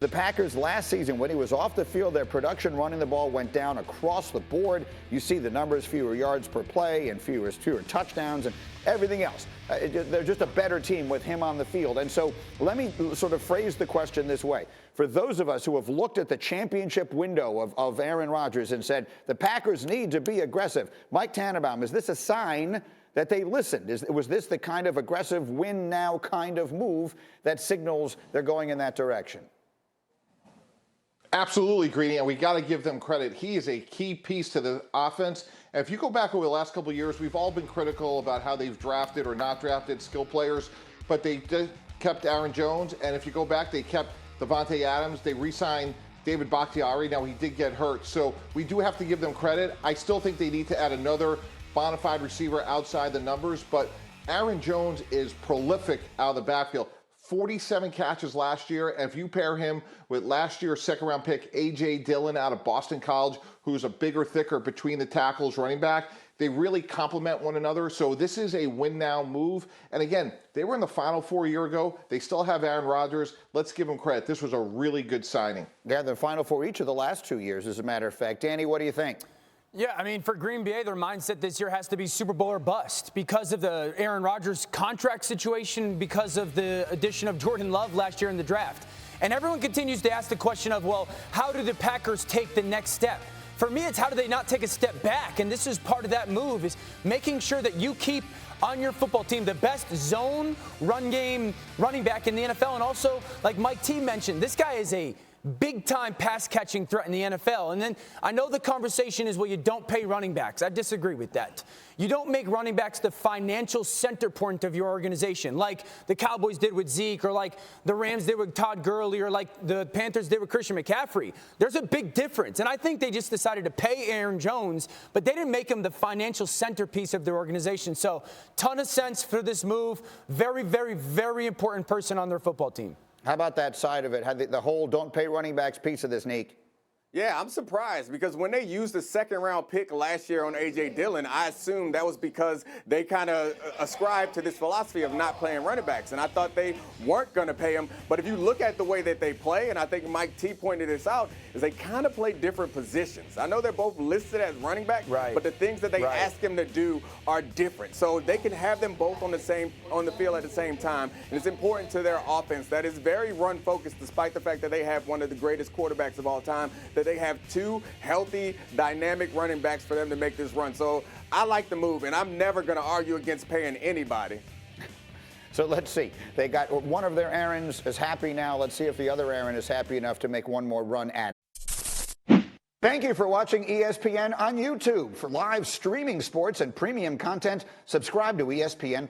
The Packers last season, when he was off the field, their production running the ball went down across the board. You see the numbers, fewer yards per play and fewer touchdowns and everything else. They're just a better team with him on the field. And so let me sort of phrase the question this way. For those of us who have looked at the championship window of Aaron Rodgers and said, the Packers need to be aggressive. Mike Tannenbaum, is this a sign that they listened? Was this the kind of aggressive win now kind of move that signals they're going in that direction? Absolutely, Greeny, and we got to give them credit. He is a key piece to the offense. And if you go back over the last couple of years, we've all been critical about how they've drafted or not drafted skill players, but they kept Aaron Jones. And if you go back, they kept Davante Adams. They re-signed David Bakhtiari. Now, he did get hurt, so we do have to give them credit. I still think they need to add another bona fide receiver outside the numbers, but Aaron Jones is prolific out of the backfield. 47 catches last year, and if you pair him with last year's second-round pick A.J. Dillon out of Boston College, who's a bigger, thicker between the tackles running back, they really complement one another. So this is a win-now move. And again, they were in the Final Four a year ago. They still have Aaron Rodgers. Let's give them credit. This was a really good signing. Yeah, the Final Four each of the last 2 years, as a matter of fact. Danny, what do you think? Yeah, I mean, for Green Bay, their mindset this year has to be Super Bowl or bust because of the Aaron Rodgers contract situation, because of the addition of Jordan Love last year in the draft. And everyone continues to ask the question of, well, how do the Packers take the next step? For me, it's how do they not take a step back? And this is part of that move, is making sure that you keep on your football team the best zone run game running back in the NFL. And also, like Mike T mentioned, this guy is a big-time pass-catching threat in the NFL. And then I know the conversation is, well, you don't pay running backs. I disagree with that. You don't make running backs the financial center point of your organization, like the Cowboys did with Zeke, or like the Rams did with Todd Gurley, or like the Panthers did with Christian McCaffrey. There's a big difference. And I think they just decided to pay Aaron Jones, but they didn't make him the financial centerpiece of their organization. So ton of sense for this move. Very, very, very important person on their football team. How about that side of it? Had the whole don't pay running backs piece of this, Neek? Yeah, I'm surprised because when they used the second-round pick last year on A.J. Dillon, I assumed that was because they kind of ascribed to this philosophy of not playing running backs, and I thought they weren't going to pay him. But if you look at the way that they play, and I think Mike T pointed this out, is they kind of play different positions. I know they're both listed as running back, right, but the things that they ask him to do are different. So they can have them both on the field at the same time, and it's important to their offense that is very run-focused, despite the fact that they have one of the greatest quarterbacks of all time, that they have two healthy, dynamic running backs for them to make this run. So I like the move, and I'm never going to argue against paying anybody. So let's see. They got one of their Aarons is happy now. Let's see if the other Aaron is happy enough to make one more run at it. Thank you for watching ESPN on YouTube. For live streaming sports and premium content, subscribe to ESPN+.